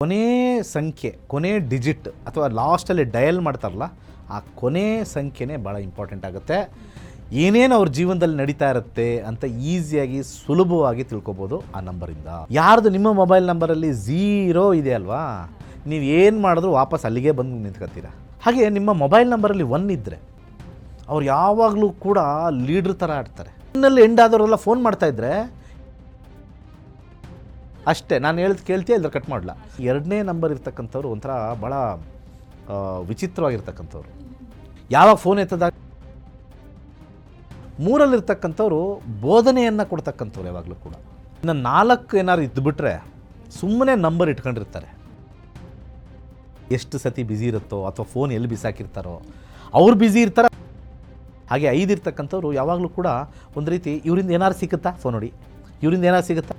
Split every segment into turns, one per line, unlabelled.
ಕೊನೆ ಸಂಖ್ಯೆ, ಕೊನೆ ಡಿಜಿಟ್ ಅಥವಾ ಲಾಸ್ಟಲ್ಲಿ ಡಯಲ್ ಮಾಡ್ತಾರಲ್ಲ, ಆ ಕೊನೆ ಸಂಖ್ಯೆನೇ ಭಾಳ ಇಂಪಾರ್ಟೆಂಟ್ ಆಗುತ್ತೆ. ಏನೇನು ಅವ್ರ ಜೀವನದಲ್ಲಿ ನಡೀತಾ ಇರುತ್ತೆ ಅಂತ ಈಸಿಯಾಗಿ ಸುಲಭವಾಗಿ ತಿಳ್ಕೊಬೋದು ಆ ನಂಬರಿಂದ. ಯಾರ್ದು ನಿಮ್ಮ ಮೊಬೈಲ್ ನಂಬರಲ್ಲಿ 0 ಇದೆ ಅಲ್ವಾ, ನೀವು ಏನು ಮಾಡಿದ್ರು ವಾಪಸ್ ಅಲ್ಲಿಗೆ ಬಂದು ನಿಂತ್ಕೊತೀರ. ಹಾಗೆ ನಿಮ್ಮ ಮೊಬೈಲ್ ನಂಬರಲ್ಲಿ 1 ಇದ್ದರೆ ಅವ್ರು ಯಾವಾಗಲೂ ಕೂಡ ಲೀಡ್ರ್ ಥರ ಆಡ್ತಾರೆ. ಇನ್ನಲ್ಲಿ ಎಂಡ್ ಆದವರೆಲ್ಲ ಫೋನ್ ಮಾಡ್ತಾಯಿದ್ರೆ ಅಷ್ಟೇ, ನಾನು ಹೇಳಿದ್ ಕೇಳ್ತೀಯ ಇಲ್ಲದ್ರೆ ಕಟ್ ಮಾಡಲ. 2ನೇ ನಂಬರ್ ಇರ್ತಕ್ಕಂಥವ್ರು ಒಂಥರ ಭಾಳ ವಿಚಿತ್ರವಾಗಿರ್ತಕ್ಕಂಥವ್ರು. ಯಾವಾಗ ಫೋನ್ ಎತ್ತದಾಗ 3ರಲ್ಲಿರ್ತಕ್ಕಂಥವ್ರು ಬೋಧನೆಯನ್ನು ಕೊಡ್ತಕ್ಕಂಥವ್ರು ಯಾವಾಗಲೂ ಕೂಡ. ಇನ್ನು 4 ಏನಾದ್ರು ಇದ್ದುಬಿಟ್ರೆ ಸುಮ್ಮನೆ ನಂಬರ್ ಇಟ್ಕೊಂಡಿರ್ತಾರೆ. ಎಷ್ಟು ಸತಿ ಬ್ಯುಸಿ ಇರುತ್ತೋ ಅಥವಾ ಫೋನ್ ಎಲ್ಲಿ ಬಿಸಾಕಿರ್ತಾರೋ ಅವ್ರು ಬ್ಯುಸಿ ಇರ್ತಾರೆ. ಹಾಗೆ 5 ಇರ್ತಕ್ಕಂಥವ್ರು ಯಾವಾಗಲೂ ಕೂಡ ಒಂದು ರೀತಿ ಇವರಿಂದ ಏನಾರು ಸಿಗುತ್ತಾ ಫೋನ್ ನೋಡಿ, ಇವರಿಂದ ಏನಾರು ಸಿಗುತ್ತಾ.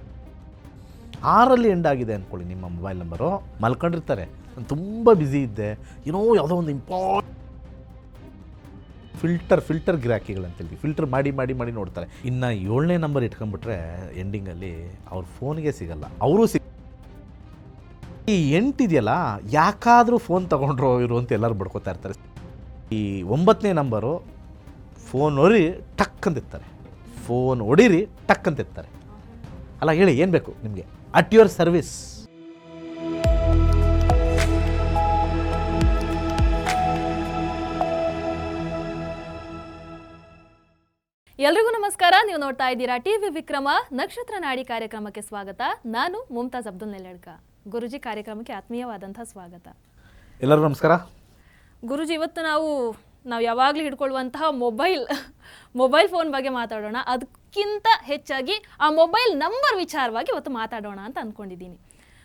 6ರಲ್ಲಿ ಎಂಡ್ ಆಗಿದೆ ಅಂದ್ಕೊಳ್ಳಿ ನಿಮ್ಮ ಮೊಬೈಲ್ ನಂಬರು, ಮಲ್ಕೊಂಡಿರ್ತಾರೆ. ನಾನು ತುಂಬ ಬ್ಯುಸಿ ಇದ್ದೆ, ಯಾವುದೋ ಒಂದು ಫಿಲ್ಟರ್ ಗಿರಾಕಿಗಳಂತೇಳಿ ಫಿಲ್ಟರ್ ಮಾಡಿ ನೋಡ್ತಾರೆ. ಇನ್ನು 7ನೇ ನಂಬರ್ ಇಟ್ಕೊಂಡ್ಬಿಟ್ರೆ ಎಂಡಿಂಗಲ್ಲಿ ಅವ್ರ ಫೋನಿಗೆ ಸಿಗಲ್ಲ, ಅವರೂ ಈ 8 ಇದೆಯಲ್ಲ, ಯಾಕಾದರೂ ಫೋನ್ ತೊಗೊಂಡ್ರೋ ಇರು ಅಂತ ಎಲ್ಲರೂ ಬಡ್ಕೋತಾ ಇರ್ತಾರೆ. ಈ 9ನೇ ನಂಬರು ಫೋನ್ ಹೊರಿ ಟಕ್ ಅಂತಿರ್ತಾರೆ, ಫೋನ್ ಹೊಡೀರಿ ಟಕ್ ಅಂತಿರ್ತಾರೆ. ಅಲ್ಲ ಹೇಳಿ ಏನು ಬೇಕು ನಿಮಗೆ, ಅಟ್ ಯುವರ್ ಸರ್ವಿಸ್.
ಎಲ್ರಿಗೂ ನಮಸ್ಕಾರ. ನೀವು ನೋಡ್ತಾ ಇದ್ದೀರಾ ಟಿವಿ ವಿಕ್ರಮ ನಕ್ಷತ್ರ ನಾಡಿ ಕಾರ್ಯಕ್ರಮಕ್ಕೆ ಸ್ವಾಗತ. ನಾನು ಮುಮ್ತಾಜ್ ಅಬ್ದುಲ್ ನೆಲ್ಲಡ್ಕ. ಗುರುಜಿ, ಕಾರ್ಯಕ್ರಮಕ್ಕೆ ಆತ್ಮೀಯವಾದಂತಹ ಸ್ವಾಗತ.
ಎಲ್ಲರಿಗೂ ನಮಸ್ಕಾರ.
ಗುರುಜಿ, ಇವತ್ತು ನಾವು ಯಾವಾಗಲೂ ಹಿಡ್ಕೊಳ್ಳುವಂತಹ ಮೊಬೈಲ್ ಫೋನ್ ಬಗ್ಗೆ ಮಾತಾಡೋಣ. ಅದಕ್ಕಿಂತ ಹೆಚ್ಚಾಗಿ ಆ ಮೊಬೈಲ್ ನಂಬರ್ ವಿಚಾರವಾಗಿ ಇವತ್ತು ಮಾತಾಡೋಣ ಅಂತ ಅಂದ್ಕೊಂಡಿದ್ದೀನಿ.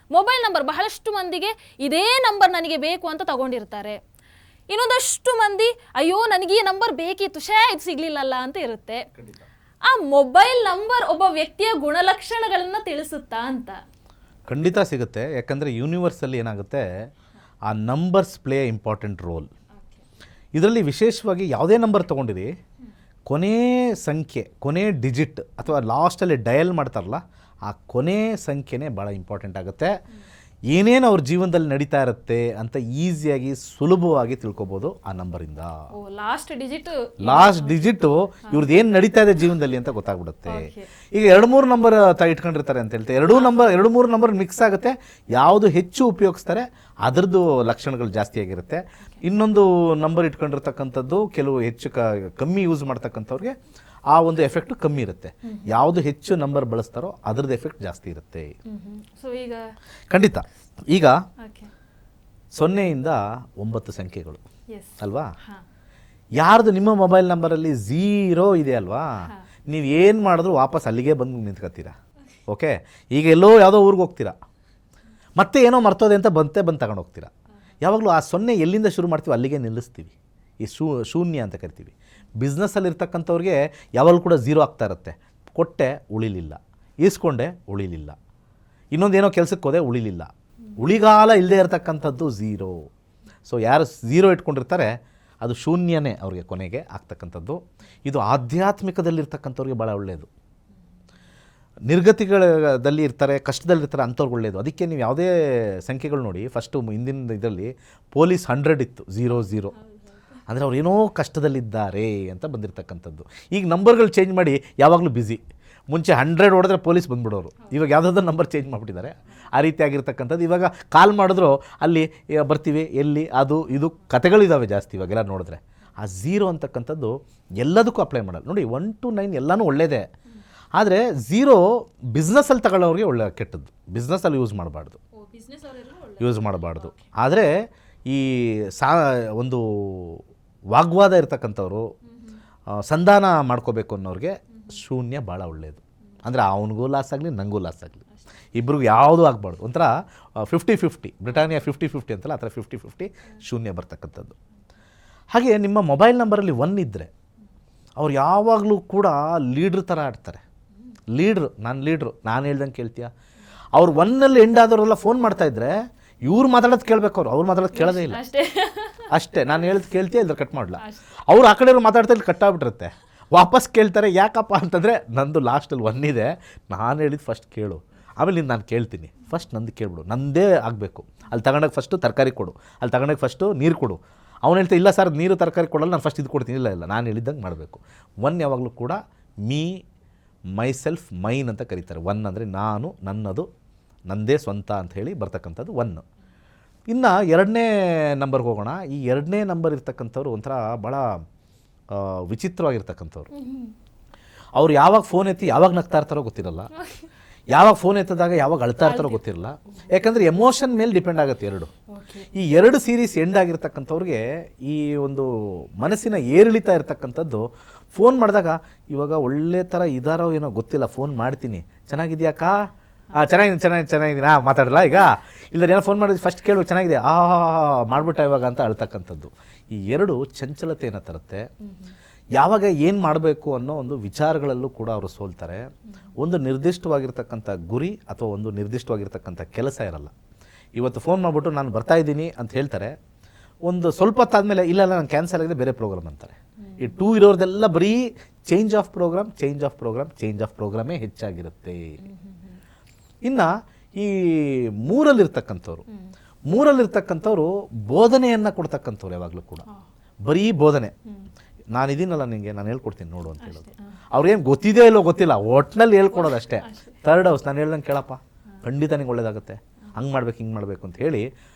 ಮೊಬೈಲ್ ನಂಬರ್ ಬಹಳಷ್ಟು ಮಂದಿಗೆ ಇದೇ ನಂಬರ್ ನನಗೆ ಬೇಕು ಅಂತ ತಗೊಂಡಿರ್ತಾರೆ. ಇನ್ನೊಂದಷ್ಟು ಮಂದಿ ಅಯ್ಯೋ ನನಗೆ ಈ ನಂಬರ್ ಬೇಕಿತ್ತು, ಇದು ಸಿಗ್ಲಿಲ್ಲಲ್ಲ ಅಂತ ಇರುತ್ತೆ. ಆ ಮೊಬೈಲ್ ನಂಬರ್ ಒಬ್ಬ ವ್ಯಕ್ತಿಯ ಗುಣಲಕ್ಷಣಗಳನ್ನು ತಿಳಿಸುತ್ತಾ ಅಂತ?
ಖಂಡಿತ ಸಿಗುತ್ತೆ. ಯಾಕಂದರೆ ಯೂನಿವರ್ಸಲ್ಲಿ ಏನಾಗುತ್ತೆ, ಆ ನಂಬರ್ಸ್ ಪ್ಲೇ ಇಂಪಾರ್ಟೆಂಟ್ ರೋಲ್. ಇದರಲ್ಲಿ ವಿಶೇಷವಾಗಿ ಯಾವುದೇ ನಂಬರ್ ತೊಗೊಂಡಿರಿ, ಕೊನೆ ಸಂಖ್ಯೆ, ಕೊನೆ ಡಿಜಿಟ್ ಅಥವಾ ಲಾಸ್ಟಲ್ಲಿ ಡಯಲ್ ಮಾಡ್ತಾರಲ್ಲ, ಆ ಕೊನೆ ಸಂಖ್ಯೆನೇ ಭಾಳ ಇಂಪಾರ್ಟೆಂಟ್ ಆಗುತ್ತೆ. ಏನೇನು ಅವ್ರ ಜೀವನದಲ್ಲಿ ನಡೀತಾ ಇರುತ್ತೆ ಅಂತ ಈಸಿಯಾಗಿ ಸುಲಭವಾಗಿ ತಿಳ್ಕೊಬೋದು ಆ ನಂಬರಿಂದ.
ಲಾಸ್ಟ್
ಡಿಜಿಟು ಇವ್ರದ್ದು ಏನು ನಡೀತಾ ಇದೆ ಜೀವನದಲ್ಲಿ ಅಂತ ಗೊತ್ತಾಗ್ಬಿಡುತ್ತೆ. ಈಗ 2-3 ನಂಬರ್ ಇಟ್ಕೊಂಡಿರ್ತಾರೆ ಅಂತ ಹೇಳ್ತಾರೆ. 2-3 ನಂಬರ್ ಮಿಕ್ಸ್ ಆಗುತ್ತೆ. ಯಾವುದು ಹೆಚ್ಚು ಉಪಯೋಗಿಸ್ತಾರೆ ಅದರದ್ದು ಲಕ್ಷಣಗಳು ಜಾಸ್ತಿ ಆಗಿರುತ್ತೆ. ಇನ್ನೊಂದು ನಂಬರ್ ಇಟ್ಕೊಂಡಿರ್ತಕ್ಕಂಥದ್ದು ಕೆಲವು ಹೆಚ್ಚು ಕಮ್ಮಿ ಯೂಸ್ ಮಾಡ್ತಕ್ಕಂಥವ್ರಿಗೆ ಆ ಒಂದು ಎಫೆಕ್ಟ್ ಕಮ್ಮಿ ಇರುತ್ತೆ. ಯಾವುದು ಹೆಚ್ಚು ನಂಬರ್ ಬಳಸ್ತಾರೋ ಅದರದ್ದು ಎಫೆಕ್ಟ್ ಜಾಸ್ತಿ ಇರುತ್ತೆ. ಖಂಡಿತ. ಈಗ 0ಇಂದ 9 ಸಂಖ್ಯೆಗಳು ಅಲ್ವಾ, ಯಾರ್ದು ನಿಮ್ಮ ಮೊಬೈಲ್ ನಂಬರಲ್ಲಿ 0 ಇದೆ ಅಲ್ವಾ, ನೀವು ಏನು ಮಾಡಿದ್ರು ವಾಪಸ್ ಅಲ್ಲಿಗೆ ಬಂದು ನಿಂತ್ಕೊತೀರ. ಓಕೆ, ಈಗ ಎಲ್ಲೋ ಯಾವುದೋ ಊರಿಗೆ ಹೋಗ್ತೀರಾ, ಮತ್ತೆ ಏನೋ ಮರ್ತೋದೆ ಅಂತ ಬಂದು ತಗೊಂಡು ಹೋಗ್ತೀರಾ. ಯಾವಾಗಲೂ ಆ 0 ಎಲ್ಲಿಂದ ಶುರು ಮಾಡ್ತೀವಿ ಅಲ್ಲಿಗೆ ನಿಲ್ಲಿಸ್ತೀವಿ. ಈ ಶೂನ್ಯ ಅಂತ ಕರಿತೀವಿ. ಬಿಸ್ನೆಸ್ಸಲ್ಲಿರ್ತಕ್ಕಂಥವ್ರಿಗೆ ಯಾವಾಗಲೂ ಕೂಡ 0 ಆಗ್ತಾ ಇರುತ್ತೆ. ಕೊಟ್ಟೆ ಉಳಿಲಿಲ್ಲ, ಈಸ್ಕೊಂಡೆ ಉಳಿಲಿಲ್ಲ, ಇನ್ನೊಂದೇನೋ ಕೆಲಸಕ್ಕೆ ಹೋದೆ ಉಳಿಲಿಲ್ಲ, ಉಳಿಗಾಲ ಇಲ್ಲದೆ ಇರತಕ್ಕಂಥದ್ದು 0. ಸೊ ಯಾರು 0 ಇಟ್ಕೊಂಡಿರ್ತಾರೆ ಅದು ಶೂನ್ಯನೇ ಅವ್ರಿಗೆ ಕೊನೆಗೆ ಆಗ್ತಕ್ಕಂಥದ್ದು. ಇದು ಆಧ್ಯಾತ್ಮಿಕದಲ್ಲಿರ್ತಕ್ಕಂಥವ್ರಿಗೆ ಭಾಳ ಒಳ್ಳೆಯದು. ನಿರ್ಗತಿಗಳಲ್ಲಿ ಇರ್ತಾರೆ, ಕಷ್ಟದಲ್ಲಿರ್ತಾರೆ, ಅಂಥವ್ರಿಗೆ ಒಳ್ಳೆಯದು. ಅದಕ್ಕೆ ನೀವು ಯಾವುದೇ ಸಂಖ್ಯೆಗಳು ನೋಡಿ, ಫಸ್ಟು ಹಿಂದಿನ ಇದರಲ್ಲಿ ಪೊಲೀಸ್ 100 ಇತ್ತು, 00 ಅಂದರೆ ಅವ್ರು ಏನೋ ಕಷ್ಟದಲ್ಲಿದ್ದಾರೆ ಅಂತ ಬಂದಿರತಕ್ಕಂಥದ್ದು. ಈಗ ನಂಬರ್ಗಳು ಚೇಂಜ್ ಮಾಡಿ ಯಾವಾಗಲೂ ಬ್ಯುಸಿ. ಮುಂಚೆ 100 ಹೊಡೆದ್ರೆ ಪೊಲೀಸ್ ಬಂದುಬಿಡೋರು, ಇವಾಗ ಯಾವುದಾದ್ರೂ ನಂಬರ್ ಚೇಂಜ್ ಮಾಡಿಬಿಟ್ಟಿದ್ದಾರೆ. ಆ ರೀತಿ ಆಗಿರ್ತಕ್ಕಂಥದ್ದು. ಇವಾಗ ಕಾಲ್ ಮಾಡಿದ್ರು ಅಲ್ಲಿ ಬರ್ತೀವಿ, ಎಲ್ಲಿ, ಅದು ಇದು ಕತೆಗಳಿದ್ದಾವೆ ಜಾಸ್ತಿ ಇವಾಗೆಲ್ಲ ನೋಡಿದ್ರೆ. ಆ 0 ಅಂತಕ್ಕಂಥದ್ದು ಎಲ್ಲದಕ್ಕೂ ಅಪ್ಲೈ ಮಾಡಲ್ಲ. ನೋಡಿ 1 to 9 ಎಲ್ಲನೂ ಒಳ್ಳೆಯದೇ, ಆದರೆ 0 ಬಿಸ್ನೆಸ್ಸಲ್ಲಿ ತಗೊಳ್ಳೋರಿಗೆ ಒಳ್ಳೆ ಕೆಟ್ಟದ್ದು. ಬಿಸ್ನೆಸ್ಸಲ್ಲಿ ಯೂಸ್ ಮಾಡಬಾರ್ದು. ಆದರೆ ಈ ಒಂದು ವಾಗ್ವಾದ ಇರ್ತಕ್ಕಂಥವ್ರು, ಸಂಧಾನ ಮಾಡ್ಕೋಬೇಕು ಅನ್ನೋರಿಗೆ 0 ಭಾಳ ಒಳ್ಳೆಯದು. ಅಂದರೆ ಅವನಿಗೂ ಲಾಸ್ ಆಗಲಿ, ನನಗೂ ಲಾಸ್ ಆಗಲಿ, ಇಬ್ರಿಗೂ ಯಾವುದೂ ಆಗಬಾರ್ದು. ಒಂಥರ 50-50, ಬ್ರಿಟಾನಿಯಾ 50-50 ಅಂತಲ್ಲ, ಆ ಥರ 50-50 0 ಬರ್ತಕ್ಕಂಥದ್ದು. ಹಾಗೆ ನಿಮ್ಮ ಮೊಬೈಲ್ ನಂಬರಲ್ಲಿ 1 ಇದ್ದರೆ ಅವ್ರು ಯಾವಾಗಲೂ ಕೂಡ ಲೀಡ್ರ್ ಥರ ಆಡ್ತಾರೆ. ನಾನು ಹೇಳ್ದಂಗೆ ಕೇಳ್ತೀಯ. ಅವ್ರು 1ನಲ್ಲಿ ಎಂಡ್ ಆದವರೆಲ್ಲ ಫೋನ್ ಮಾಡ್ತಾಯಿದ್ರೆ ಇವ್ರು ಮಾತಾಡೋದು ಕೇಳಬೇಕು, ಅವ್ರು ಮಾತಾಡೋದು ಕೇಳೋದೇ ಇಲ್ಲ. ಅಷ್ಟೇ, ನಾನು ಹೇಳಿದ್ ಕೇಳ್ತೀಯ ಇಲ್ಲದ್ರೆ ಕಟ್ ಮಾಡಲ. ಅವ್ರು ಆ ಕಡೆ ಮಾತಾಡ್ತಾ ಇಲ್ಲಿ ಕಟ್ ಆಗ್ಬಿಟ್ಟಿರುತ್ತೆ. ವಾಪಸ್ ಕೇಳ್ತಾರೆ, ಯಾಕಪ್ಪ ಅಂತಂದರೆ ನಂದು ಲಾಸ್ಟಲ್ಲಿ 1 ಇದೆ, ನಾನು ಹೇಳಿದ್ದು ಫಸ್ಟ್ ಕೇಳು, ಆಮೇಲೆ ನಾನು ಕೇಳ್ತೀನಿ, ಫಸ್ಟ್ ನಂದು ಕೇಳ್ಬಿಡು, ನಂದೇ ಆಗಬೇಕು. ಅಲ್ಲಿ ತಗೊಂಡಾಗ ಫಸ್ಟು ತರಕಾರಿ ಕೊಡು, ಅಲ್ಲಿ ತಗೊಂಡಾಗ ಫಸ್ಟು ನೀರು ಕೊಡು. ಅವ್ನು ಹೇಳ್ತಾ ಇಲ್ಲ ಸರ್ ನೀರು ತರಕಾರಿ ಕೊಡಲ್ಲ, ನಾನು ಫಸ್ಟ್ ಇದು ಕೊಡ್ತೀನಿ. ಇಲ್ಲ ಇಲ್ಲ, ನಾನು ಹೇಳಿದ್ದಂಗೆ ಮಾಡಬೇಕು. ಒನ್ ಯಾವಾಗಲೂ ಕೂಡ ಮೀ, ಮೈ ಸೆಲ್ಫ್, ಮೈನ್ ಅಂತ ಕರೀತಾರೆ. ಒನ್ ಅಂದರೆ ನಾನು, ನನ್ನದು, ನಂದೇ ಸ್ವಂತ ಅಂತ ಹೇಳಿ ಬರ್ತಕ್ಕಂಥದ್ದು ಒನ್. ಇನ್ನು ಎರಡನೇ ನಂಬರ್ಗೆ ಹೋಗೋಣ. ಈ ಎರಡನೇ ನಂಬರ್ ಇರ್ತಕ್ಕಂಥವ್ರು ಒಂಥರ ಭಾಳ ವಿಚಿತ್ರವಾಗಿರ್ತಕ್ಕಂಥವ್ರು. ಅವ್ರು ಯಾವಾಗ ಫೋನ್ ಎತ್ತಿ ಯಾವಾಗ ನಗ್ತಾ ಇರ್ತಾರೋ ಗೊತ್ತಿರಲ್ಲ, ಯಾವಾಗ ಫೋನ್ ಎತ್ತದಾಗ ಯಾವಾಗ ಅಳ್ತಾ ಇರ್ತಾರೋ ಗೊತ್ತಿರಲ್ಲ. ಯಾಕಂದರೆ ಎಮೋಷನ್ ಮೇಲೆ ಡಿಪೆಂಡ್ ಆಗುತ್ತೆ ಎರಡು. ಈ ಎರಡು ಸೀರೀಸ್ ಎಂಡ್ ಆಗಿರ್ತಕ್ಕಂಥವ್ರಿಗೆ ಈ ಒಂದು ಮನಸ್ಸಿನ ಏರಿಳಿತ ಇರ್ತಕ್ಕಂಥದ್ದು ಫೋನ್ ಮಾಡಿದಾಗ ಇವಾಗ ಒಳ್ಳೆ ಥರ ಇದಾರೋ ಏನೋ ಗೊತ್ತಿಲ್ಲ, ಫೋನ್ ಮಾಡ್ತೀನಿ, ಚೆನ್ನಾಗಿದೆಯಾಕ, ಚೆನ್ನಾಗಿದ್ದೀನಿ ಮಾತಾಡಲ್ಲ ಈಗ, ಇಲ್ಲ ಏನೋ ಫೋನ್ ಮಾಡಿದ್ರೆ ಫಸ್ಟ್ ಕೇಳಬೇಕು ಚೆನ್ನಾಗಿದೆ, ಮಾಡ್ಬಿಟ್ಟ ಇವಾಗ ಅಂತ ಅಳ್ತಕ್ಕಂಥದ್ದು. ಈ ಎರಡು ಚಂಚಲತೆಯನ್ನು ತರುತ್ತೆ. ಯಾವಾಗ ಏನು ಮಾಡಬೇಕು ಅನ್ನೋ ಒಂದು ವಿಚಾರಗಳಲ್ಲೂ ಕೂಡ ಅವರು ಸೋಲ್ತಾರೆ. ಒಂದು ನಿರ್ದಿಷ್ಟವಾಗಿರ್ತಕ್ಕಂಥ ಗುರಿ ಅಥವಾ ಒಂದು ನಿರ್ದಿಷ್ಟವಾಗಿರ್ತಕ್ಕಂಥ ಕೆಲಸ ಇರಲ್ಲ. ಇವತ್ತು ಫೋನ್ ಮಾಡಿಬಿಟ್ಟು ನಾನು ಬರ್ತಾ ಇದ್ದೀನಿ ಅಂತ ಹೇಳ್ತಾರೆ, ಒಂದು ಸ್ವಲ್ಪ ಹೊತ್ತಾದಮೇಲೆ ಇಲ್ಲ ನಾನು ಕ್ಯಾನ್ಸಲ್ ಆಗಿದೆ ಬೇರೆ ಪ್ರೋಗ್ರಾಮ್ ಅಂತಾರೆ. ಈ ಟೂ ಇರೋರ್ದೆಲ್ಲ ಬರೀ ಚೇಂಜ್ ಆಫ್ ಪ್ರೋಗ್ರಾಮೇ ಹೆಚ್ಚಾಗಿರುತ್ತೆ. ಇನ್ನು ಈ ಮೂರಲ್ಲಿರ್ತಕ್ಕಂಥವ್ರು ಬೋಧನೆಯನ್ನು ಕೊಡ್ತಕ್ಕಂಥವ್ರು ಯಾವಾಗಲೂ ಕೂಡ ಬರೀ ಬೋಧನೆ. ನಾನಿದ್ದೀನಲ್ಲ ನಿನಗೆ, ನಾನು ಹೇಳ್ಕೊಡ್ತೀನಿ ನೋಡು ಅಂತ ಹೇಳೋದು. ಅವ್ರಿಗೇನು ಗೊತ್ತಿದೆಯೋ ಇಲ್ಲೋ ಗೊತ್ತಿಲ್ಲ, ಒಟ್ಟಿನಲ್ಲಿ ಹೇಳ್ಕೊಡೋದು ಅಷ್ಟೇ. ಥರ್ಡ್ ಹೌಸ್, ನಾನು ಹೇಳ್ದಂಗೆ ಕೇಳಪ್ಪ, ಖಂಡಿತ ನಿಂಗೆ ಒಳ್ಳೇದಾಗುತ್ತೆ, ಹಂಗೆ ಮಾಡ್ಬೇಕು ಹಿಂಗೆ ಮಾಡಬೇಕು ಅಂತ ಹೇಳಿ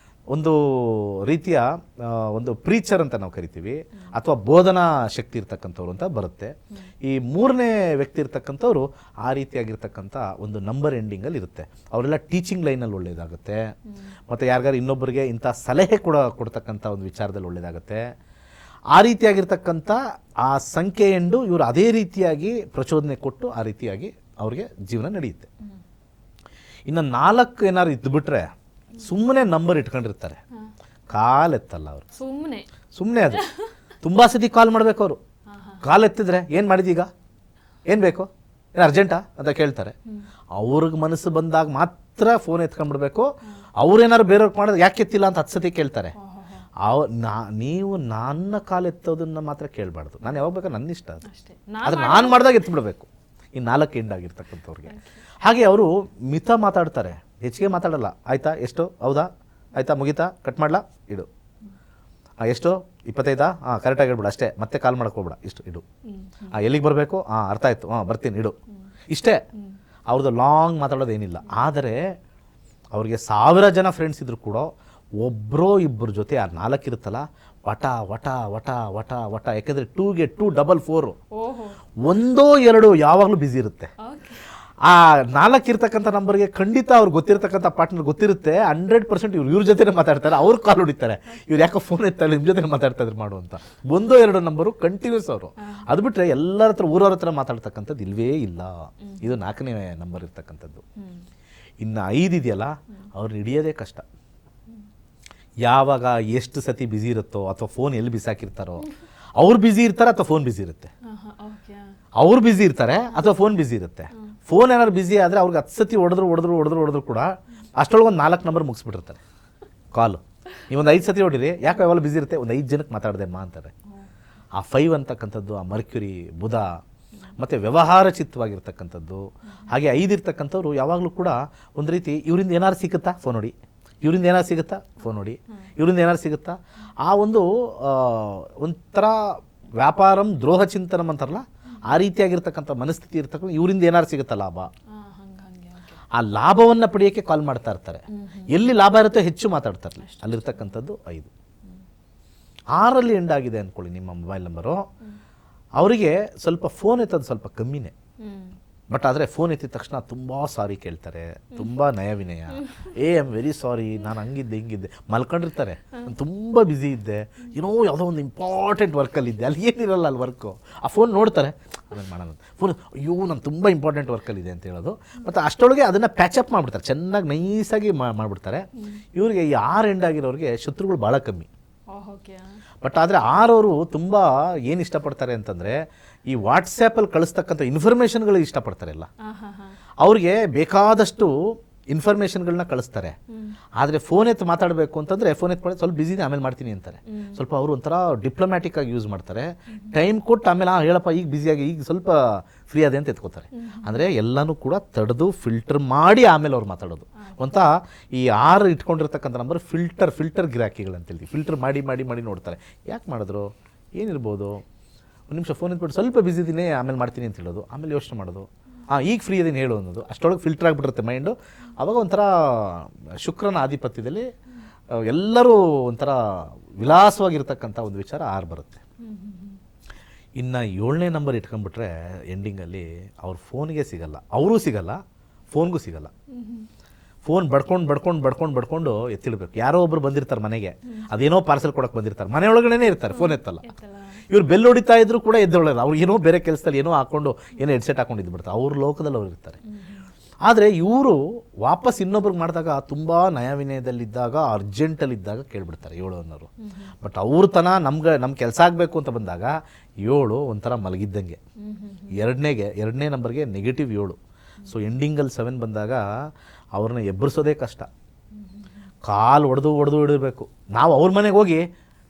ಒಂದು ರೀತಿಯ ಒಂದು ಪ್ರೀಚರ್ ಅಂತ ನಾವು ಕರಿತೀವಿ, ಅಥವಾ ಬೋಧನಾ ಶಕ್ತಿ ಇರ್ತಕ್ಕಂಥವ್ರು ಅಂತ ಬರುತ್ತೆ. ಈ ಮೂರನೇ ವ್ಯಕ್ತಿ ಇರ್ತಕ್ಕಂಥವ್ರು ಆ ರೀತಿಯಾಗಿರ್ತಕ್ಕಂಥ ಒಂದು ನಂಬರ್ ಎಂಡಿಂಗಲ್ಲಿ ಇರುತ್ತೆ. ಅವರೆಲ್ಲ ಟೀಚಿಂಗ್ ಲೈನಲ್ಲಿ ಒಳ್ಳೆಯದಾಗುತ್ತೆ, ಮತ್ತು ಯಾರಿಗಾರು ಇನ್ನೊಬ್ಬರಿಗೆ ಇಂಥ ಸಲಹೆ ಕೊಡ್ತಕ್ಕಂಥ ಒಂದು ವಿಚಾರದಲ್ಲಿ ಒಳ್ಳೆಯದಾಗುತ್ತೆ. ಆ ರೀತಿಯಾಗಿರ್ತಕ್ಕಂಥ ಆ ಸಂಖ್ಯೆ ಎಂಡು ಇವರು ಅದೇ ರೀತಿಯಾಗಿ ಪ್ರಚೋದನೆ ಕೊಟ್ಟು ಆ ರೀತಿಯಾಗಿ ಅವ್ರಿಗೆ ಜೀವನ ನಡೆಯುತ್ತೆ. ಇನ್ನು 4 ಏನಾದ್ರು ಇದ್ದುಬಿಟ್ರೆ ಸುಮ್ಮನೆ ನಂಬರ್ ಇಟ್ಕೊಂಡಿರ್ತಾರೆ, ಕಾಲೆತ್ತಲ್ಲ ಅವರು, ಸುಮ್ಮನೆ ಅದು ತುಂಬ ಸತಿ ಕಾಲ್ ಮಾಡಬೇಕು ಅವರು. ಕಾಲ್ ಎತ್ತಿದ್ರೆ ಏನು ಮಾಡಿದೀಗ, ಏನು ಬೇಕು, ಏನು ಅರ್ಜೆಂಟಾ ಅಂತ ಕೇಳ್ತಾರೆ. ಅವ್ರಿಗೆ ಮನಸ್ಸು ಬಂದಾಗ ಮಾತ್ರ ಫೋನ್ ಎತ್ಕೊಂಡ್ಬಿಡ್ಬೇಕು. ಅವ್ರೇನಾದ್ರು ಬೇರೆಯವ್ರಿಗೆ ಮಾಡಿದ್ರೆ ಯಾಕೆ ಎತ್ತಿಲ್ಲ ಅಂತ 10 ಸತಿ ಕೇಳ್ತಾರೆ. ನೀವು ನನ್ನ ಕಾಲು ಎತ್ತೋದನ್ನ ಮಾತ್ರ ಕೇಳಬಾರ್ದು. ನಾನು ಯಾವಾಗ ಬೇಕಾದ್ರೆ ನನ್ನ ಇಷ್ಟ ಅದು, ಆದರೆ ನಾನು ಮಾಡಿದಾಗ ಎತ್ಬಿಡ್ಬೇಕು. ಈ 4 ಎಂಡ್ ಆಗಿರ್ತಕ್ಕಂಥವ್ರಿಗೆ ಹಾಗೆ ಅವರು ಮಿತ ಮಾತಾಡ್ತಾರೆ, ಹೆಚ್ಚಿಗೆ ಮಾತಾಡಲ್ಲ. ಆಯಿತಾ, ಎಷ್ಟು, ಹೌದಾ, ಆಯಿತಾ, ಮುಗೀತಾ, ಕಟ್ ಮಾಡಲಾ, ಇಡು, ಎಷ್ಟು, 25, ಕರೆಕ್ಟಾಗಿ ಹೇಳ್ಬಿಡು ಅಷ್ಟೇ, ಮತ್ತೆ ಕಾಲ್ ಮಾಡೋಕ್ಕೋಗ್ಬೇಡ, ಇಷ್ಟು ಇಡು, ಎಲ್ಲಿಗೆ ಬರಬೇಕು, ಅರ್ಥ ಆಯಿತು, ಬರ್ತೀನಿ ಇಡು, ಇಷ್ಟೇ. ಅವ್ರದ್ದು ಲಾಂಗ್ ಮಾತಾಡೋದೇನಿಲ್ಲ. ಆದರೆ ಅವ್ರಿಗೆ 1000 ಜನ ಫ್ರೆಂಡ್ಸ್ ಇದ್ರು ಕೂಡ ಒಬ್ಬರೋ ಇಬ್ಬರ ಜೊತೆ ಆ 4 ಇರುತ್ತಲ್ಲ, ವಟ ವಟ ವಟ ವಟ ವಟ. ಯಾಕೆಂದರೆ 2ಗೆ 2 ಡಬಲ್ 4, 1 2 ಯಾವಾಗಲೂ ಬ್ಯುಸಿ ಇರುತ್ತೆ. ಆ 4 ಇರ್ತಕ್ಕಂಥ ನಂಬರ್ಗೆ ಖಂಡಿತ ಅವ್ರು ಗೊತ್ತಿರ್ತಕ್ಕಂಥ ಪಾರ್ಟ್ನರ್ ಗೊತ್ತಿರುತ್ತೆ, 100% ಇವ್ರ ಜೊತೆ ಮಾತಾಡ್ತಾರೆ. ಅವ್ರು ಕಾಲ್ ಹೊಡಿತಾರೆ, ಇವ್ರು ಯಾಕೆ ಫೋನ್ ಎತ್ತಾರೆ, ನಿಮ್ಮ ಜೊತೆ ಮಾತಾಡ್ತಾ ಇದ್ರು ಮಾಡು ಅಂತ. 1 2 ನಂಬರು ಕಂಟಿನ್ಯೂಸ್ ಅವರು. ಅದು ಬಿಟ್ಟರೆ ಎಲ್ಲರ ಹತ್ರ ಊರವ್ರ ಹತ್ರ ಮಾತಾಡ್ತಕ್ಕಂಥದ್ದು ಇಲ್ವೇ ಇಲ್ಲ. ಇದು 4ನೇ ನಂಬರ್ ಇರ್ತಕ್ಕಂಥದ್ದು. ಇನ್ನು 5 ಇದೆಯಲ್ಲ, ಅವ್ರು ಹಿಡಿಯೋದೇ ಕಷ್ಟ. ಯಾವಾಗ ಎಷ್ಟು ಸತಿ ಬ್ಯುಸಿ ಇರುತ್ತೋ ಅಥವಾ ಫೋನ್ ಎಲ್ಲಿ ಬಿಸಾಕಿರ್ತಾರೋ, ಅವ್ರು ಬ್ಯುಸಿ ಇರ್ತಾರೆ ಅಥವಾ ಫೋನ್ ಬ್ಯುಸಿ ಇರುತ್ತೆ, ಅವ್ರು ಬ್ಯುಸಿ ಇರ್ತಾರೆ ಅಥವಾ ಫೋನ್ ಬ್ಯುಸಿ ಇರುತ್ತೆ. ಫೋನ್ ಏನಾದ್ರು ಬ್ಯುಸಿ ಆದರೆ ಅವ್ರಿಗೆ 10 ಸತಿ ಹೊಡೆದ್ರು ಕೂಡ ಅಷ್ಟೊಳಗೆ ಒಂದು 4 ನಂಬರ್ ಮುಗಿಸ್ಬಿಟ್ಟಿರ್ತಾರೆ ಕಾಲು. ನೀವೊಂದು 5 ಸತಿ ಹೊಡಿರಿ, ಯಾಕೆ ಯಾವಾಗ ಬ್ಯುಸಿ ಇರುತ್ತೆ, ಒಂದು 5 ಜನಕ್ಕೆ ಮಾತಾಡಿದೆ ಅಮ್ಮ ಅಂತಾರೆ. ಆ 5 ಅಂತಕ್ಕಂಥದ್ದು ಆ ಮರ್ಕ್ಯುರಿ, ಬುಧ ಮತ್ತು ವ್ಯವಹಾರ ಚಿತ್ತವಾಗಿರ್ತಕ್ಕಂಥದ್ದು. ಹಾಗೆ 5 ಇರ್ತಕ್ಕಂಥವ್ರು ಯಾವಾಗಲೂ ಕೂಡ ಒಂದು ರೀತಿ ಇವರಿಂದ ಏನಾರು ಸಿಗುತ್ತಾ ಫೋನ್ ಹೊಡಿ, ಇವರಿಂದ ಏನಾರು ಸಿಗುತ್ತಾ ಫೋನ್ ನೋಡಿ, ಇವರಿಂದ ಏನಾರು ಸಿಗುತ್ತಾ. ಆ ಒಂದು ಒಂಥರ ವ್ಯಾಪಾರಂ ದ್ರೋಹ ಚಿಂತನಂ ಅಂತಾರಲ್ಲ, ಆ ರೀತಿಯಾಗಿರ್ತಕ್ಕಂಥ ಮನಸ್ಥಿತಿ ಇರ್ತಕ್ಕಂಥ, ಇವರಿಂದ ಏನಾರು ಸಿಗುತ್ತಾ ಲಾಭ, ಆ ಲಾಭವನ್ನು ಪಡೆಯೋಕ್ಕೆ ಕಾಲ್ ಮಾಡ್ತಾ ಇರ್ತಾರೆ. ಎಲ್ಲಿ ಲಾಭ ಇರುತ್ತೋ ಹೆಚ್ಚು ಮಾತಾಡ್ತಾರೆ. ಅಲ್ಲಿರ್ತಕ್ಕಂಥದ್ದು 5. 6ರಲ್ಲಿ ಎಂಡ್ ಆಗಿದೆ ಅಂದ್ಕೊಳ್ಳಿ ನಿಮ್ಮ ಮೊಬೈಲ್ ನಂಬರು, ಅವರಿಗೆ ಸ್ವಲ್ಪ ಫೋನ್ ಎತ್ತೋದು ಸ್ವಲ್ಪ ಕಮ್ಮಿನೇ. ಬಟ್ ಆದರೆ ಫೋನ್ ಎತ್ತಿದ ತಕ್ಷಣ ತುಂಬ ಸಾರಿ ಕೇಳ್ತಾರೆ, ತುಂಬ ನಯವಿನಯ, ಐ ಆಮ್ ವೆರಿ ಸಾರಿ, ನಾನು ಹಂಗಿದ್ದೆ ಹಿಂಗಿದ್ದೆ, ಮಲ್ಕೊಂಡಿರ್ತಾರೆ, ನಾನು ತುಂಬ ಬ್ಯುಸಿ ಇದ್ದೆ, ಯಾವುದೋ ಒಂದು ಇಂಪಾರ್ಟೆಂಟ್ ವರ್ಕಲ್ಲಿದ್ದೆ, ಅಲ್ಲಿ ಏನಿರಲ್ಲ ಅಲ್ಲಿ ವರ್ಕು. ಆ ಫೋನ್ ನೋಡ್ತಾರೆ, ಆಮೇಲೆ ಮಾಡೋಣ ಫೋನ್, ಅಯ್ಯೋ ನಾನು ತುಂಬ ಇಂಪಾರ್ಟೆಂಟ್ ವರ್ಕಲ್ಲಿದೆ ಅಂತ ಹೇಳೋದು. ಮತ್ತು ಅಷ್ಟೊಳಗೆ ಅದನ್ನು ಪ್ಯಾಚಪ್ ಮಾಡಿಬಿಡ್ತಾರೆ, ಚೆನ್ನಾಗಿ ನೈಸಾಗಿ ಮಾಡಿಬಿಡ್ತಾರೆ. ಇವರಿಗೆ ಈ 6 ಎಂಡ್ ಆಗಿರೋರಿಗೆ ಶತ್ರುಗಳು ಭಾಳ ಕಮ್ಮಿ. ಬಟ್ ಆದರೆ 6 ಅವರು ತುಂಬ ಏನು ಇಷ್ಟಪಡ್ತಾರೆ ಅಂತಂದರೆ, ಈ ವಾಟ್ಸ್ಯಾಪಲ್ಲಿ ಕಳಿಸ್ತಕ್ಕಂಥ ಇನ್ಫಾರ್ಮೇಷನ್ಗಳು ಇಷ್ಟಪಡ್ತಾರೆ ಎಲ್ಲ. ಅವ್ರಿಗೆ ಬೇಕಾದಷ್ಟು ಇನ್ಫಾರ್ಮೇಷನ್ಗಳನ್ನ ಕಳಿಸ್ತಾರೆ. ಆದರೆ ಫೋನ್ ಎತ್ತು ಮಾತಾಡಬೇಕು ಅಂತಂದರೆ ಫೋನ್ ಎತ್ತು ಸ್ವಲ್ಪ ಬಿಸಿ ಇದೆ ಆಮೇಲೆ ಮಾಡ್ತೀನಿ ಅಂತಾರೆ. ಸ್ವಲ್ಪ ಅವರು ಒಂಥರ ಡಿಪ್ಲೊಮ್ಯಾಟಿಕ್ ಆಗಿ ಯೂಸ್ ಮಾಡ್ತಾರೆ. ಟೈಮ್ ಕೊಟ್ಟು ಆಮೇಲೆ ಹೇಳಪ್ಪ ಈಗ ಬ್ಯುಸಿಯಾಗಿ ಈಗ ಸ್ವಲ್ಪ ಫ್ರೀ ಅದೇ ಅಂತ ಎತ್ಕೋತಾರೆ. ಅಂದರೆ ಎಲ್ಲನೂ ಕೂಡ ತಡೆದು ಫಿಲ್ಟರ್ ಮಾಡಿ ಆಮೇಲೆ ಅವ್ರು ಮಾತಾಡೋದು. ಒಂಥ ಈ 6 ಇಟ್ಕೊಂಡಿರ್ತಕ್ಕಂಥ ನಂಬರ್ ಫಿಲ್ಟರ್ ಗಿರಾಕಿಗಳು ಅಂತೇಳಿ ಫಿಲ್ಟರ್ ಮಾಡಿ ಮಾಡಿ ಮಾಡಿ ನೋಡ್ತಾರೆ. ಯಾಕೆ ಮಾಡಿದ್ರು, ಏನಿರ್ಬೋದು, ಒಂದು ನಿಮಿಷ ಫೋನ್ ಎತ್ಬಿಟ್ಟು ಸ್ವಲ್ಪ ಬಿಸಿ ಇದ್ದೀನಿ ಆಮೇಲೆ ಮಾಡ್ತೀನಿ ಅಂತ ಹೇಳೋದು, ಆಮೇಲೆ ಯೋಚನೆ ಮಾಡೋದು, ಈಗ ಫ್ರೀ ಇದೀನಿ ಹೇಳು ಅನ್ನೋದು. ಅಷ್ಟೊಳಗೆ ಫಿಲ್ಟರ್ ಆಗಿಬಿಟ್ಟಿರುತ್ತೆ ಮೈಂಡು. ಆವಾಗ ಒಂಥರ ಶುಕ್ರನ ಆಧಿಪತ್ಯದಲ್ಲಿ ಎಲ್ಲರೂ ಒಂಥರ ವಿಲಾಸವಾಗಿರ್ತಕ್ಕಂಥ ಒಂದು ವಿಚಾರ 6 ಬರುತ್ತೆ. ಇನ್ನು 7ನೇ ನಂಬರ್ ಇಟ್ಕೊಂಡ್ಬಿಟ್ರೆ ಎಂಡಿಂಗಲ್ಲಿ ಅವ್ರ ಫೋನ್ಗೆ ಸಿಗಲ್ಲ, ಅವರೂ ಸಿಗಲ್ಲ, ಫೋನ್ಗೂ ಸಿಗಲ್ಲ. ಫೋನ್ ಬಡ್ಕೊಂಡು ಎತ್ತಿಡಬೇಕು. ಯಾರೋ ಒಬ್ರು ಬಂದಿರ್ತಾರೆ ಮನೆಗೆ, ಅದೇನೋ ಪಾರ್ಸೆಲ್ ಕೊಡಕ್ಕೆ ಬಂದಿರ್ತಾರೆ, ಮನೆಯೊಳಗಡೆ ಇರ್ತಾರೆ, ಫೋನ್ ಎತ್ತಲ್ಲ. ಇವ್ರು ಬೆಲ್ ಹೊಡಿತಾ ಇದ್ರು ಕೂಡ ಎದ್ದೊಳ್ಳಲ್ಲ. ಅವ್ರು ಏನೋ ಬೇರೆ ಕೆಲಸದಲ್ಲಿ ಏನೋ ಹಾಕೊಂಡು ಏನೋ ಹೆಡ್ಸೆಟ್ ಹಾಕೊಂಡು ಇದ್ಬಿಡ್ತಾರೆ, ಅವ್ರ ಲೋಕದಲ್ಲಿ ಅವ್ರು ಇರ್ತಾರೆ. ಆದರೆ ಇವರು ವಾಪಸ್ ಇನ್ನೊಬ್ರಿಗೆ ಮಾಡಿದಾಗ ತುಂಬ ನಯವಿನಯದಲ್ಲಿದ್ದಾಗ ಅರ್ಜೆಂಟಲ್ಲಿದ್ದಾಗ ಕೇಳಿಬಿಡ್ತಾರೆ 7 ಅನ್ನೋರು. ಬಟ್ ಅವ್ರ ತನ ನಮ್ಮ ಕೆಲಸ ಆಗಬೇಕು ಅಂತ ಬಂದಾಗ 7 ಒಂಥರ ಮಲಗಿದ್ದಂಗೆ. ಎರಡನೇ ನಂಬರ್ಗೆ ನೆಗೆಟಿವ್ 7. ಸೊ ಎಂಡಿಂಗಲ್ಲಿ 7 ಬಂದಾಗ ಅವ್ರನ್ನ ಎಬ್ಬರಿಸೋದೇ ಕಷ್ಟ. ಕಾಲು ಹೊಡೆದು ಇಡಬೇಕು. ನಾವು ಅವ್ರ ಮನೆಗೆ ಹೋಗಿ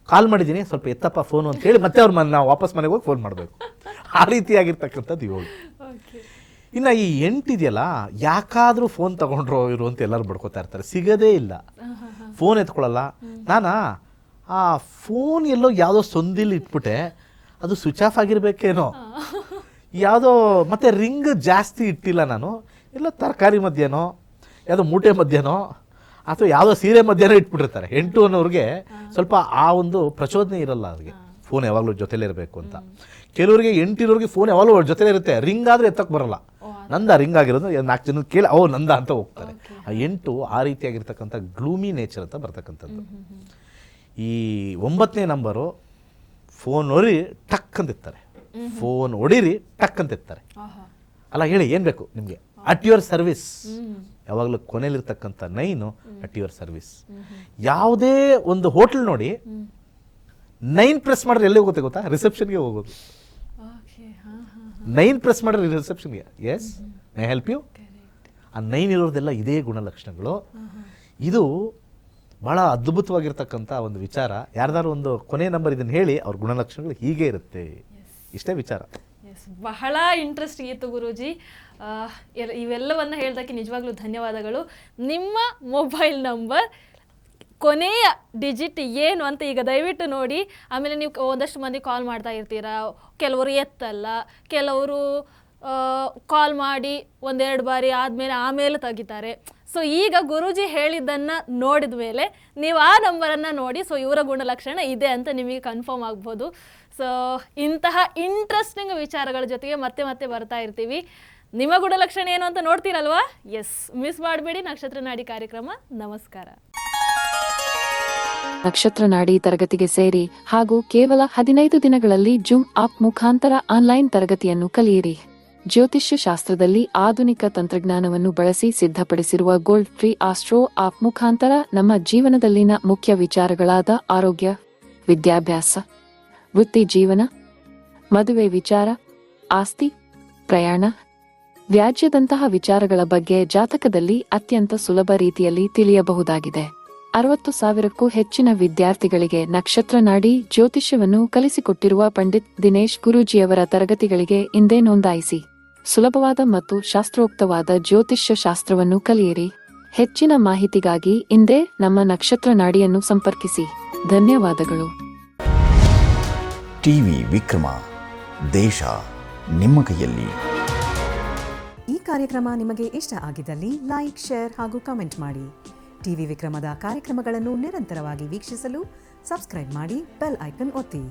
ಕಾಲ್ ಮಾಡಿದ್ದೀನಿ ಸ್ವಲ್ಪ ಎತ್ತಪ್ಪ ಫೋನು ಅಂತ ಹೇಳಿ ಮತ್ತೆ ನಾವು ವಾಪಸ್ ಮನೆಗೆ ಹೋಗಿ ಫೋನ್ ಮಾಡಬೇಕು. ಆ ರೀತಿಯಾಗಿರ್ತಕ್ಕಂಥದ್ದು 7. ಇನ್ನು ಈ 8 ಇದೆಯಲ್ಲ, ಯಾಕಾದರೂ ಫೋನ್ ತೊಗೊಂಡ್ರು ಇವರು ಅಂತ ಎಲ್ಲರೂ ಬಡ್ಕೋತಾ ಇರ್ತಾರೆ, ಸಿಗೋದೇ ಇಲ್ಲ, ಫೋನ್ ಎತ್ಕೊಳ್ಳಲ್ಲ. ಆ ಫೋನ್ ಎಲ್ಲೋ ಯಾವುದೋ ಸೊಂದಿಲ್ಲಿ ಇಟ್ಬಿಟ್ಟೆ, ಅದು ಸ್ವಿಚ್ ಆಫ್ ಆಗಿರಬೇಕೇನೋ, ಯಾವುದೋ ಮತ್ತೆ ರಿಂಗ್ ಜಾಸ್ತಿ ಇಟ್ಟಿಲ್ಲ ನಾನು, ಎಲ್ಲೋ ತರಕಾರಿ ಮಧ್ಯನೋ ಯಾವುದೋ ಮೂಟೆ ಮಧ್ಯನೋ ಅಥವಾ ಯಾವುದೋ ಸೀರೆ ಮಧ್ಯನೋ ಇಟ್ಬಿಟ್ಟಿರ್ತಾರೆ. 8 ಅನ್ನೋರಿಗೆ ಸ್ವಲ್ಪ ಆ ಒಂದು ಪ್ರಚೋದನೆ ಇರಲ್ಲ, ಅವ್ರಿಗೆ ಫೋನ್ ಯಾವಾಗಲೂ ಜೊತೆಲೇ ಇರಬೇಕು ಅಂತ. ಕೆಲವರಿಗೆ 8 ಇರೋರಿಗೆ ಫೋನ್ ಯಾವಾಗಲೂ ಜೊತೆಲೇ ಇರುತ್ತೆ, ರಿಂಗ್ ಆದರೆ ಎತ್ತಕ್ಕೆ ಬರಲ್ಲ. ನಂದ ರಿಂಗ್ ಆಗಿರೋದು 4 ಜನ ಕೇಳಿ ನಂದ ಅಂತ ಹೋಗ್ತಾರೆ. ಆ 8 ಆ ರೀತಿಯಾಗಿರ್ತಕ್ಕಂಥ ಗ್ಲೂಮಿ ನೇಚರ್ ಅಂತ ಬರ್ತಕ್ಕಂಥದ್ದು. ಈ 9ನೇ ನಂಬರು ಫೋನ್ ಹೊರಿ ಟಕ್ ಅಂತ ಇರ್ತಾರೆ, ಫೋನ್ ಹೊಡೀರಿ ಟಕ್ ಅಂತ ಇರ್ತಾರೆ. ಅಲ್ಲ ಹೇಳಿ ಏನು ಬೇಕು ನಿಮಗೆ, ಅಟ್ ಯುವರ್ ಸರ್ವಿಸ್. ಯಾವಾಗಲೂ ಕೊನೆಯಲ್ಲಿರ್ತಕ್ಕಂಥ 9 ಅಟ್ ಯುವರ್ ಸರ್ವಿಸ್. ಯಾವುದೇ ಒಂದು ಹೋಟೆಲ್ ನೋಡಿ 9 ಪ್ರೆಸ್ ಮಾಡಿದ್ರೆ ಎಲ್ಲಿ ಹೋಗುತ್ತೆ ಗೊತ್ತಾ, ರಿಸೆಪ್ಷನ್ಗೆ ಹೋಗೋದು. 9 ಪ್ರೆಸ್ ಮಾಡಿದ್ರೆ ರಿಸೆಪ್ಷನ್ಗೆ, ಎಸ್ ಐ ಹೆಲ್ಪ್ ಯು. ಆ 9 ಇರೋದೆಲ್ಲ ಇದೇ ಗುಣಲಕ್ಷಣಗಳು. ಇದು ಭಾಳ ಅದ್ಭುತವಾಗಿರ್ತಕ್ಕಂಥ ಒಂದು ವಿಚಾರ. ಯಾರ್ದಾರು ಒಂದು ಕೊನೆ ನಂಬರ್ ಇದನ್ನು ಹೇಳಿ ಅವ್ರ ಗುಣಲಕ್ಷಣಗಳು ಹೀಗೆ ಇರುತ್ತೆ, ಇಷ್ಟೇ ವಿಚಾರ.
ಬಹಳ ಇಂಟ್ರೆಸ್ಟಿಂಗ್ ಇತ್ತು ಗುರೂಜಿ. ಇವೆಲ್ಲವನ್ನು ಹೇಳಿದಕ್ಕೆ ನಿಜವಾಗ್ಲೂ ಧನ್ಯವಾದಗಳು. ನಿಮ್ಮ ಮೊಬೈಲ್ ನಂಬರ್ ಕೊನೆಯ ಡಿಜಿಟ್ ಏನು ಅಂತ ಈಗ ದಯವಿಟ್ಟು ನೋಡಿ. ಆಮೇಲೆ ನೀವು ಒಂದಷ್ಟು ಮಂದಿ ಕಾಲ್ ಮಾಡ್ತಾ ಇರ್ತೀರಾ, ಕೆಲವರು ಎತ್ತಲ್ಲ, ಕೆಲವರು ಕಾಲ್ ಮಾಡಿ 1-2 ಬಾರಿ ಆಮೇಲೆ ತೆಗಿತಾರೆ. ಸೊ ಈಗ ಗುರೂಜಿ ಹೇಳಿದ್ದನ್ನು ನೋಡಿದ ಮೇಲೆ ನೀವು ಆ ನಂಬರನ್ನು ನೋಡಿ, ಸೊ ಇವರ ಗುಣಲಕ್ಷಣ ಇದೆ ಅಂತ ನಿಮಗೆ ಕನ್ಫರ್ಮ್ ಆಗ್ಬೋದು. ಸೊ ಇಂತಹ ಇಂಟ್ರೆಸ್ಟಿಂಗ್ ವಿಚಾರಗಳ ಜೊತೆಗೆ ಮತ್ತೆ ಮತ್ತೆ ಬರ್ತಾ ಇರ್ತೀವಿ. ನಿಮ್ಮ ಗುಣಲಕ್ಷಣ ಏನು ಅಂತ ನೋಡ್ತೀರಲ್ವಾ? ಎಸ್, ಮಿಸ್ ಮಾಡಬೇಡಿ ನಕ್ಷತ್ರ ನಾಡಿ ಕಾರ್ಯಕ್ರಮ. ನಮಸ್ಕಾರ.
ನಕ್ಷತ್ರ ನಾಡಿ ತರಗತಿಗೆ ಸೇರಿ ಹಾಗೂ ಕೇವಲ 15 ದಿನಗಳಲ್ಲಿ ಜೂಮ್ ಆಪ್ ಮುಖಾಂತರ ಆನ್ಲೈನ್ ತರಗತಿಯನ್ನು ಕಲಿಯಿರಿ. ಜ್ಯೋತಿಷ್ಯ ಶಾಸ್ತ್ರದಲ್ಲಿ ಆಧುನಿಕ ತಂತ್ರಜ್ಞಾನವನ್ನು ಬಳಸಿ ಸಿದ್ಧಪಡಿಸಿರುವ ಗೋಲ್ಡ್ ಫ್ರೀ ಆಸ್ಟ್ರೋ ಆಪ್ ಮುಖಾಂತರ ನಮ್ಮ ಜೀವನದಲ್ಲಿನ ಮುಖ್ಯ ವಿಚಾರಗಳಾದ ಆರೋಗ್ಯ, ವಿದ್ಯಾಭ್ಯಾಸ, ವೃತ್ತಿ ಜೀವನ, ಮದುವೆ ವಿಚಾರ, ಆಸ್ತಿ, ಪ್ರಯಾಣ, ವ್ಯಾಜ್ಯದಂತಹ ವಿಚಾರಗಳ ಬಗ್ಗೆ ಜಾತಕದಲ್ಲಿ ಅತ್ಯಂತ ಸುಲಭ ರೀತಿಯಲ್ಲಿ ತಿಳಿಯಬಹುದಾಗಿದೆ. 60,000ಕ್ಕೂ ಹೆಚ್ಚಿನ ವಿದ್ಯಾರ್ಥಿಗಳಿಗೆ ನಕ್ಷತ್ರ ನಾಡಿ ಜ್ಯೋತಿಷ್ಯವನ್ನು ಕಲಿಸಿಕೊಟ್ಟಿರುವ ಪಂಡಿತ್ ದಿನೇಶ್ ಗುರೂಜಿಯವರ ತರಗತಿಗಳಿಗೆ ಇಂದೇ ನೋಂದಾಯಿಸಿ. ಸುಲಭವಾದ ಮತ್ತು ಶಾಸ್ತ್ರೋಕ್ತವಾದ ಜ್ಯೋತಿಷ್ಯ ಶಾಸ್ತ್ರವನ್ನು ಕಲಿಯಿರಿ. ಹೆಚ್ಚಿನ ಮಾಹಿತಿಗಾಗಿ ಇಂದೇ ನಮ್ಮ ನಕ್ಷತ್ರ ನಾಡಿಯನ್ನು ಸಂಪರ್ಕಿಸಿ. ಧನ್ಯವಾದಗಳು.
ಟಿವಿ ವಿಕ್ರಮ, ದೇಶ ನಿಮ್ಮ ಕೈಯಲ್ಲಿ.
ಈ ಕಾರ್ಯಕ್ರಮ ನಿಮಗೆ ಇಷ್ಟ ಆಗಿದ್ದಲ್ಲಿ ಲೈಕ್, ಶೇರ್ ಹಾಗೂ ಕಮೆಂಟ್ ಮಾಡಿ. ಟಿವಿ ವಿಕ್ರಮದ ಕಾರ್ಯಕ್ರಮಗಳನ್ನು ನಿರಂತರವಾಗಿ ವೀಕ್ಷಿಸಲು ಸಬ್ಸ್ಕ್ರೈಬ್ ಮಾಡಿ, ಬೆಲ್ ಐಕನ್ ಒತ್ತಿ.